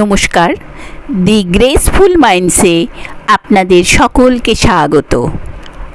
নমস্কার, দি গ্রেসফুল মাইন্ডসে আপনাদের সকলকে স্বাগত।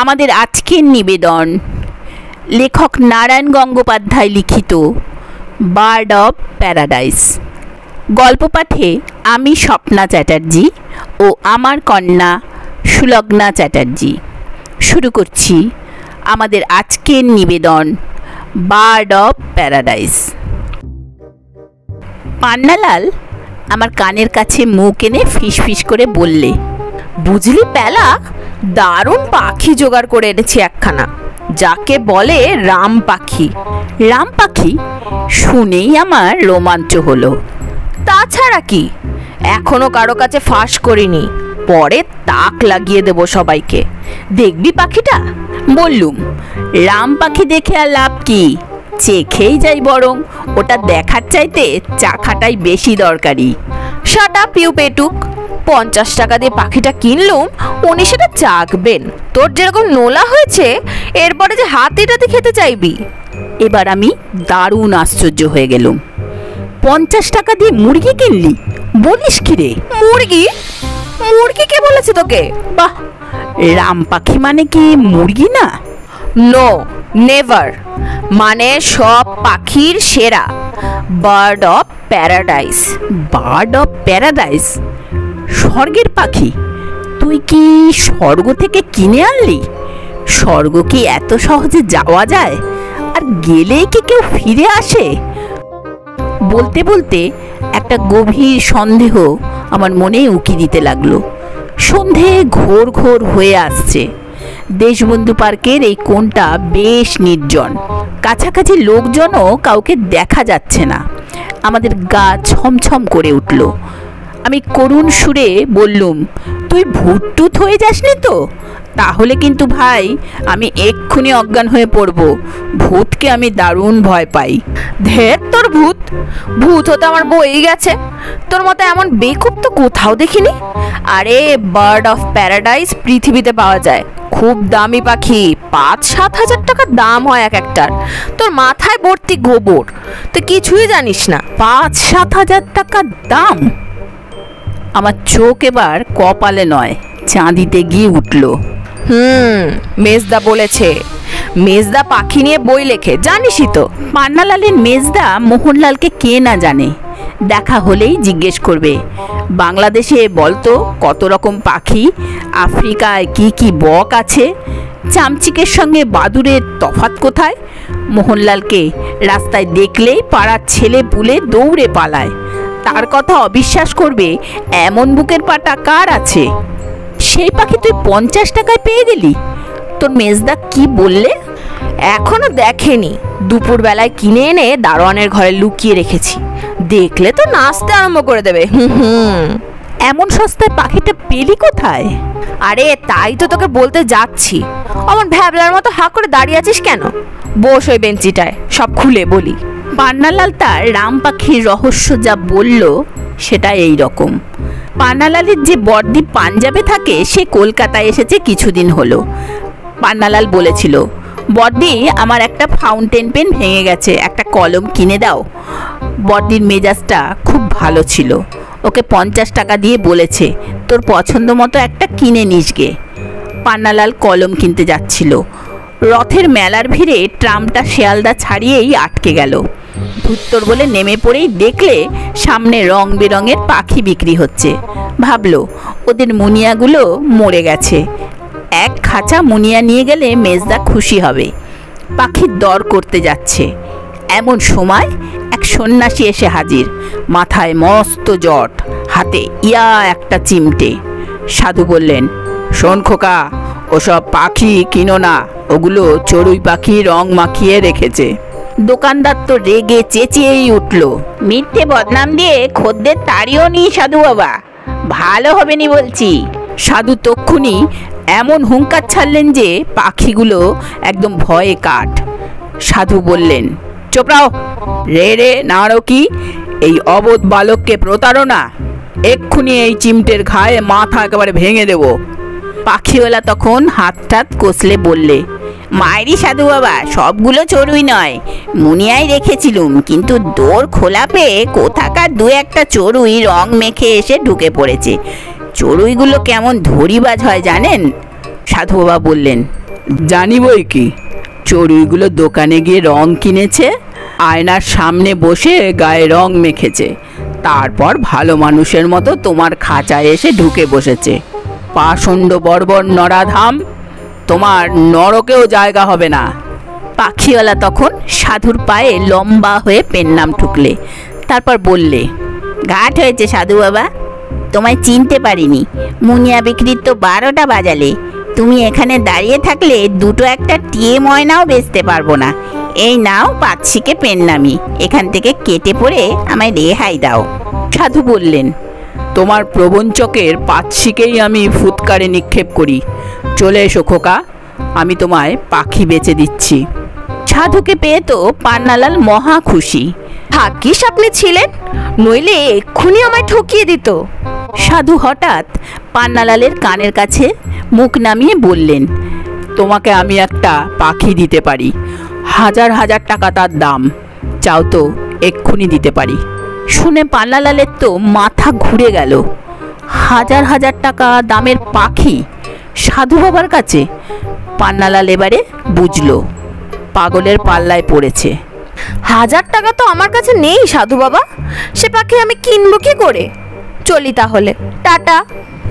আমাদের আজকের নিবেদন লেখক নারায়ণ গঙ্গোপাধ্যায় লিখিত বার্ড অফ প্যারাডাইস। গল্প পাঠে আমি স্বপ্না চ্যাটার্জি ও আমার কন্যা সুলগ্না চ্যাটার্জি। শুরু করছি আমাদের আজকের নিবেদন বার্ড অফ প্যারাডাইস। পান্নালাল আমার কানের কাছে মুখ এনে ফিস করে বললে, বুঝলি প্যালা, দারুণ পাখি জোগাড় করে এনেছি একখানা, যাকে বলে রাম পাখি। রাম পাখি শুনেই আমার রোমাঞ্চ হলো। তাছাড়া কি, এখনো কারো কাছে ফাঁস করিনি, পরে তাক লাগিয়ে দেব সবাইকে। দেখবি পাখিটা? বললুম, রাম পাখি দেখে আর লাভ কি, চেখেই যাই বরং। ওটা দেখার চাইতে চাখাটাই বেশি দরকারি। শাট আপ ইউ পেটুক, 50 টাকা দিয়ে পাখিটা কিনলুম, উনি সেটা চাকবেন। তোর যেরকম নোলা হয়েছে, এরপরে যে হাতিটাতে খেতে চাইবি। এবার আমি দারুণ আশ্চর্য হয়ে গেলুম। 50 টাকা দিয়ে মুরগি কিনলি? বলিস কি রে? মুরগি? মুরগি কে বলেছে তোকে? বাহ, রাম পাখি মানে কি মুরগি না? No, never. মানে সব পাখির সেরা, bird of paradise. Bird of paradise? স্বর্গের পাখি? তুই কি স্বর্গ থেকে কিনে আনলি? স্বর্গ কি এত সহজে যাওয়া যায়? আর গেলেই কি কেউ ফিরে আসে? বলতে বলতে একটা গভীর সন্দেহ আমার মনে উকি দিতে লাগলো। সন্ধে ঘোর ঘোর হয়ে আসছে। দেশবন্ধু পার্কের এই কোণটা বেশ নির্জন, কাছাকাছি লোকজনও কাউকে দেখা যাচ্ছে না। আমাদের গা ছমছম করে উঠল। আমি করুণ সুরে বললুম, তুই ভূতটুত হয়ে যাসনি তো? তাহলে কিন্তু ভাই আমি এক্ষুনি অজ্ঞান হয়ে পড়ব। ভূতকে আমি দারুণ ভয় পাই। ধের তোর ভূত, ভূত হতে আমার বই গেছে। তোর মতো এমন বেকুব তো কোথাও দেখিনি। আরে বার্ড অফ প্যারাডাইস পৃথিবীতে পাওয়া যায়, খুব দামি পাখি, 5-7 হাজার টাকা দাম হয় এক একটার। তোর মাথায় ভর্তি গোবর, তুই কিছুই জানিস না। 5-7 হাজার টাকা দাম? আমার চোখ এবার কপালে নয় চাঁদিতে গিয়ে উঠল। মেজদা বলেছে। মেজদা পাখি নিয়ে বই লেখে, জানিসই তো। পান্নালালের মেজদা মোহনলালকে কে না জানে। দেখা হলেই জিজ্ঞেস করবে, বাংলাদেশে বলতো কত রকম পাখি, আফ্রিকায় কি কি বক আছে, চামচিকের সঙ্গে বাদুড়ের তফাৎ কোথায়? মোহনলালকে রাস্তায় দেখলেই পাড়ার ছেলে পুলে দৌড়ে পালায়। তার কথা অবিশ্বাস করবে এমন বুকের পাটা কার আছে? সেই পাখি তুই 50 টাকায় পেয়ে গেলি? তোর মেজদা কি বললে? এখনো দেখেনি, দুপুর বেলায় কিনে এনে দারোয়ানের ঘরে লুকিয়ে রেখেছি, দেখলে তো নাচতে আরম্ভ করে দেবে। এমন সস্তায় পাখিটা পেলি কোথায়? আরে তাই তো তোকে বলতে যাচ্ছি। আমার ভ্যাবলার মতো হা করে দাঁড়িয়ে আছিস কেন? বস ওই বেঞ্চিটায়, সব খুলে বলি। পান্নালাল তার রাম পাখির রহস্য যা বলল সেটা এই রকম। পান্নালালের যে বর্দি পাঞ্জাবে থাকে, সে কলকাতায় এসেছে কিছুদিন হলো। পান্নালাল বলেছিল, বর্দি আমার একটা ফাউন্টেন পেন ভেঙে গেছে, একটা কলম কিনে দাও। বর্দির মেজাজটা খুব ভালো ছিল। ওকে 50 টাকা দিয়ে বলেছে, তোর পছন্দ মতো একটা কিনে নিস গে। পান্নালাল কলম কিনতে যাচ্ছিল। রথের মেলার ভিড়ে ট্রামটা শিয়ালদা ছাড়িয়েই আটকে গেল। ধুত্তর বলে নেমে পড়েই দেখলে সামনে রং বেরঙের পাখি বিক্রি হচ্ছে। ভাবলো ওদের মুনিয়াগুলো মরে গেছে, এক খাঁচা মুনিয়া নিয়ে গেলে মেজদা খুশি হবে। পাখির দর করতে যাচ্ছে, এমন সময় এক সন্ন্যাসী এসে হাজির, মাথায় মস্ত জট, হাতে ইয়া একটা চিমটে। সাধু বললেন, শোন খোকা, ওসব পাখি কিনো না, ওগুলো চড়ুই পাখি রং মাখিয়ে রেখেছে। দোকানদার তো রেগে চেঁচিয়েই উঠল, মিথ্যে বদনাম দিয়ে খদ্দের তাড়িও নি সাধু বাবা, ভালো হবে নি বলছি। সাধু তক্ষুনি এমন হুঙ্কার ছাড়লেন যে পাখিগুলো একদম ভয়ে কাঠ। সাধু বললেন, চোপড়াও, রে নাড়ো কি, এই অবোধ বালককে প্রতারণা, এক্ষুনি এই চিমটের ঘায়ে মাথা একেবারে ভেঙে দেব। পাখিওয়ালা তখন হাত কষলে বললে, মায়েরই সাধু বাবা, সবগুলো চড়ুই নয়, মুনিয়াই রেখেছিলুম, কিন্তু দোর খোলা পেয়ে কোথাকার দু একটা চড়ুই রং মেখে এসে ঢুকে পড়েছে। চড়ুইগুলো কেমন ধরিবাজ হয় জানেন? সাধু বাবা বললেন, জানি বই কি, চড়ুইগুলো দোকানে গিয়ে রং কিনেছে, আয়নার সামনে বসে গায়ে রং মেখেছে, তারপর ভালো মানুষের মতো তোমার খাঁচায় এসে ঢুকে বসেছে। পাষণ্ড বর্বর নরাধাম, তোমার নরকেও জায়গা হবে না। পাখিওয়ালা তখন সাধুর পায়ে লম্বা হয়ে পেন নাম ঠুকলে, তারপর বললে, ঘাট হয়েছে সাধু বাবা, তোমায় চিনতে পারিনি। মুনিয়া বিক্রির তো 12টা বাজালে, তুমি এখানে দাঁড়িয়ে থাকলে দুটো একটা টিয়ে ময়নাও বেচতে পারবো না। এই নাও পাচ্ছিকে পেন নামি, এখান থেকে কেটে পড়ে আমায় রেহাই দাও। সাধু বললেন, তোমার প্রবঞ্চকের পাচ্ছিকেই আমি ফুৎকারে নিক্ষেপ করি। চলে এসো খোকা, আমি তোমায় পাখি বেচে দিচ্ছি। সাধুকে পেয়ে তো পান্নালাল মহা খুশি। ভাগ্যিস আপনি ছিলেন, নইলে এক্ষুনি আমায় ঠকিয়ে দিত। সাধু হঠাৎ পান্নালালের কানের কাছে মুখ নামিয়ে বললেন, তোমাকে আমি একটা পাখি দিতে পারি, 1000 1000 টাকা তার দাম, চাও তো এক্ষুনি দিতে পারি। শুনে পান্নালালের তো মাথা ঘুরে গেল। 1000 1000 টাকা দামের পাখি সাধু বাবার কাছে? পান্নালাল এবারে বুঝলো পাগলের পাল্লায় পড়েছে। 1000 টাকা তো আমার কাছে নেই সাধু বাবা, সে পাখি আমি কিনবো কি করে? চলি তাহলে, টাটা।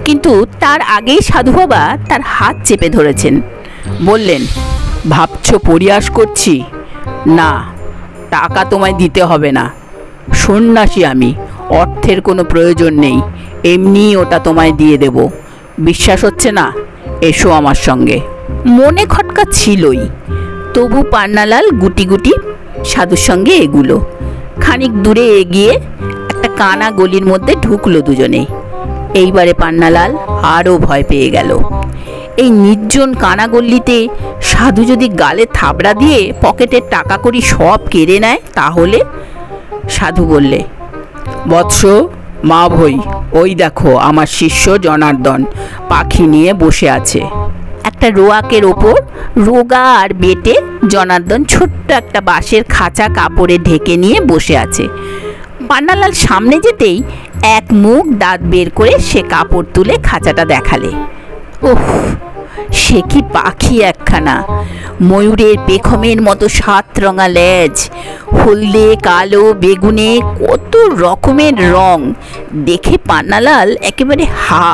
কিন্তু তার আগেই সাধু বাবা তার হাত চেপে ধরেছেন। বললেন, ভাবছো পরিহাস করছি? না, টাকা তোমায় দিতে হবে না, সন্ন্যাসী আমি, অর্থের কোনো প্রয়োজন নেই, এমনি ওটা তোমায় দিয়ে দেব। বিশ্বাস হচ্ছে না? এসো আমার সঙ্গে। মনে খটকা ছিলই, তবু পান্নালাল গুটি গুটি সাধুর সঙ্গে এগুলো। খানিক দূরে এগিয়ে একটা কানা গলির মধ্যে ঢুকলো দুজনে। এইবারে পান্নালাল আরও ভয় পেয়ে গেল। এই নির্জন কানা গল্লিতে সাধু যদি গালে থাবড়া দিয়ে পকেটের টাকা কড়ি সব কেড়ে নেয় তাহলে? সাধু বললে, বৎস, মা ভই, ওই দেখো আমার শিষ্য জনার্দন পাখি নিয়ে বসে আছে। একটা রোয়াকের ওপর রোগা আর বেটে জনার্দন ছোট্ট একটা বাঁশের খাঁচা কাপড়ে ঢেকে নিয়ে বসে আছে। পান্নালাল সামনে যেতেই এক মুখ দাঁত বের করে সে কাপড় তুলে খাঁচাটা দেখালে। ওহ, সে কি পাখি একখানা! ময়ূরের পেখমের মতো 7 রঙা লেজ, হলদে কালো বেগুনে কত রকমের রং, দেখে পান্নালাল একেবারে হা।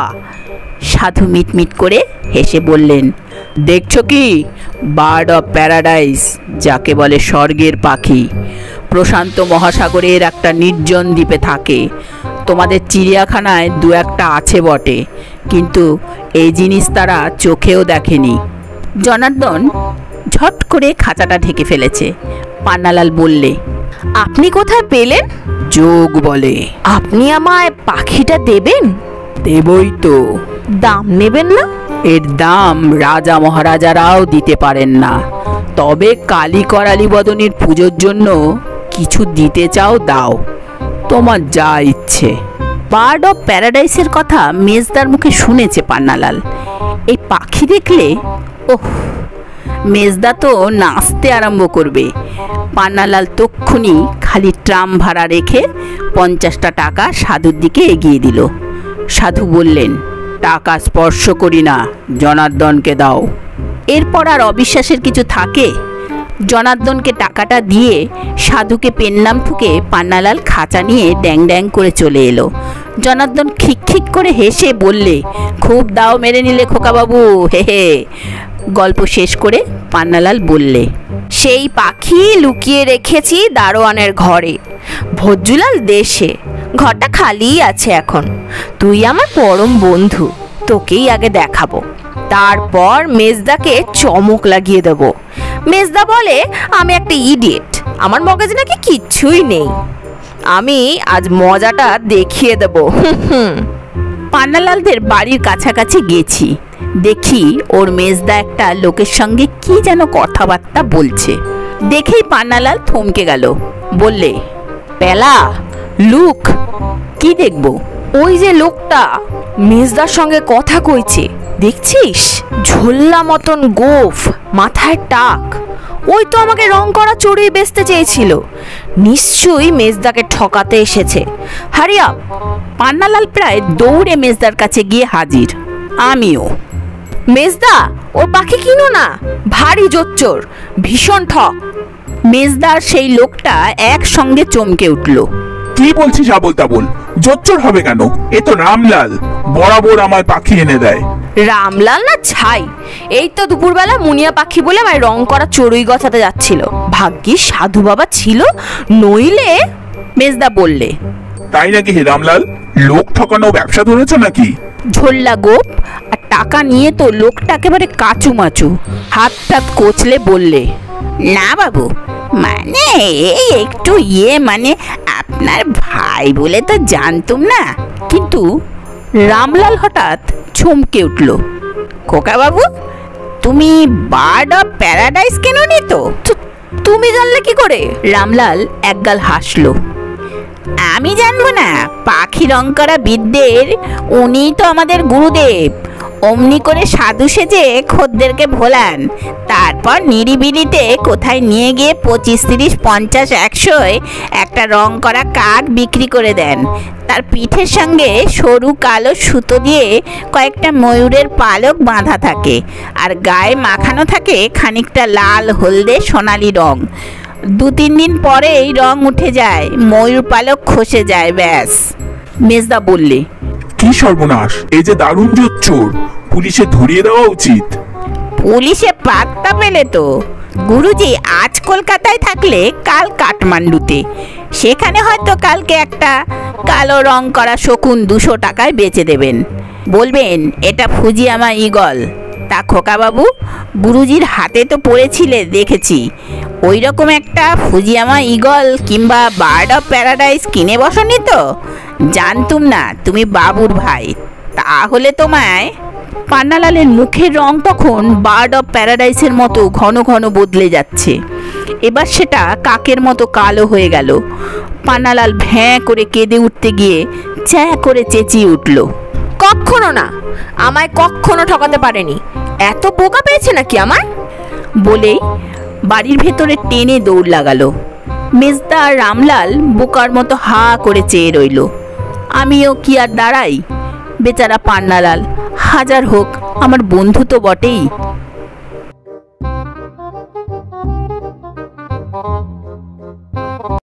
সাধু মিটমিট করে হেসে বললেন, দেখছো কি, বার্ড অফ প্যারাডাইস, যাকে বলে স্বর্গের পাখি, প্রশান্ত মহাসাগরের একটা নির্জন দ্বীপে থাকে। তোমাদের চিড়িয়াখানায় দু একটা আছে বটে, কিন্তু এই জিনিস তারা চোখেও দেখেনি। জনার্দন ঝট করে খাঁচাটা ঢেকে ফেলেছে। পান্নালাল বললে, আপনি কোথায় পেলেন? যোগ বলে। আপনি আমায় পাখিটা দেবেন? দেবই তো। দাম নেবেন না? এর দাম রাজা মহারাজারাও দিতে পারেন না, তবে কালী করালি বদনীর পুজোর জন্য কিছু দিতে চাও দাও, তোমার যা ইচ্ছে। বার্ড অফ প্যারাডাইসের কথা মেজদার মুখে শুনেছে পান্নালাল। এই পাখি দেখলে ওহ, মেজদা তো নাচতে আরম্ভ করবে। পান্নালাল তক্ষুনি খালি ট্রাম ভাড়া রেখে 50টা টাকা সাধুর দিকে এগিয়ে দিল। সাধু বললেন, টাকা স্পর্শ করি না, জনার্দনকে দাও। এরপর আর অবিশ্বাসের কিছু থাকে? জনার্দনকে টাকাটা দিয়ে সাধুকে পেন নাম ঠুকে পান্নালাল খাঁচা নিয়ে ড্যাং ড্যাং করে চলে এলো। জনার্দন খিক করে হেসে বললে, খুব দাও মেরে নিলে খোকাবাবু, হে হে। গল্প শেষ করে পান্নালাল বললে, সেই পাখি লুকিয়ে রেখেছি দারোয়ানের ঘরে, ভজ্জুলাল দেশে, ঘরটা খালিই আছে এখন। তুই আমার পরম বন্ধু, তোকেই আগে দেখাবো, তারপর মেজদাকে চমক লাগিয়ে দেব। মেজদা বলে আমি একটা ইডিয়েট, আমার মগজে নাকি কিচ্ছুই নেই। আমি আজ মজাটা দেখিয়ে দেব। পান্নালালদের বাড়ির কাছাকাছি গেছি, দেখি ওর মেজদা একটা লোকের সঙ্গে কি যেন কথাবার্তা বলছে। দেখেই পান্নালাল থমকে গেল, বললে, পেলা, লুক। কি দেখব? ওই যে লোকটা মেজদার সঙ্গে কথা কইছে, দেখছিস ঝোল্লা মতন গোফ, মাথায় টাক, ওই তো আমাকে রং করা চড়ুই বেচতে চেয়েছিল। নিশ্চয়ই মেজদাকে ঠকাতে এসেছে। হারিয়া। পান্নালাল প্রায় দৌড়ে মেজদার কাছে গিয়ে হাজির। আমিও। মেজদা, ওর পাখি কিনো না, ভারী জোচ্চোর, ভীষণ ঠক। মেজদার সেই লোকটা একসঙ্গে চমকে উঠল। কি বলছিস আবোল তাবোল? জোচ্চোর হবে কেন? এ তো রামলাল, বরাবর আমায় পাখি এনে দেয়। রামলাল না ছাই, এই তো দুপুরবেলা মুনিয়া পাখি বলে আমায় রং করা চড়ুই গছাতে যাচ্ছিল। ভাগ্যিস সাধু বাবা ছিল, নইলে। মেজদা বললে। তাই নাকি হে রামলাল? লোক ঠকানো ব্যবসা ধরেছ নাকি? ঝোল্লা গোপ আর টাকা নিয়ে তো লোকটা একেবারে কাচুমাচু। হাত টাত কোচলে বললে, না বাবু, মানে এই একটু মানে আপনার ভাই বলে তো জানতুম না। কিন্তু রামলাল হঠাৎ চমকে উঠল। খোকা বাবু, তুমি বার্ড অফ প্যারাডাইস কেননি তো? তুমি জানলে কি করে? রামলাল একগাল হাসলো। আমি জানবো না? পাখি রং করা বিদ্যের উনি তো আমাদের গুরুদেব। অমনি করে সাধু সেজে খদ্দেরকে ভোলান, তারপর নিরিবিলিতে কোথায় নিয়ে গিয়ে 25, 30, 50, 100 একটা রং করা কাক বিক্রি করে দেন। তার পিঠের সঙ্গে সরু কালো সুতো দিয়ে কয়েকটা ময়ূরের পালক বাঁধা থাকে, আর গায়ে মাখানো থাকে খানিকটা লাল হলদে সোনালি রং। 2-3 দিন পরে এই রং উঠে যায়, ময়ূর পালক খসে যায়, ব্যাস। মেজদা বললে, কি সর্বনাশ! এই যে দারুণ জোচ্চোর, পুলিশে ধরিয়ে দেওয়া উচিত। পুলিশে পাত্তা পেলে তো? গুরুজি আজ কলকাতায় থাকলে কাল কাঠমান্ডুতে, সেখানে হয়তো কালকে একটা কালো রং করা শকুন 200 টাকায় বেচে দেবেন, বলবেন এটা ফুজিয়ামা ঈগল। তা খোকা বাবু, গুরুজির হাতে তো পড়েছিলে দেখেছি, ওই রকম একটা ফুজিয়ামা ঈগল কিংবা বার্ড অফ প্যারাডাইস কিনে বসনি তো? জানতুম না তুমি বাবুর ভাই, তাহলে তোমায়। পান্নালালের মুখের রং তখন বার্ড অফ প্যারাডাইসের মতো ঘন ঘন বদলে যাচ্ছে। এবার সেটা কাকের মতো কালো হয়ে গেল। পান্নালাল ভ্যাঁ করে কেঁদে উঠতে গিয়ে চ্যাঁ করে চেঁচিয়ে উঠল, কখনো না, আমায় কখনো ঠকাতে পারেনি। এত বোকা পেয়েছে নাকি আমায়? বলেই বাড়ির ভেতরে টেনে দৌড় লাগালো। মেজদা আর রামলাল বোকার মতো হা করে চেয়ে রইল। আমিও কি আর দাঁড়াই? বেচারা পান্নালাল, হাজার হোক আমার বন্ধু তো বটেই।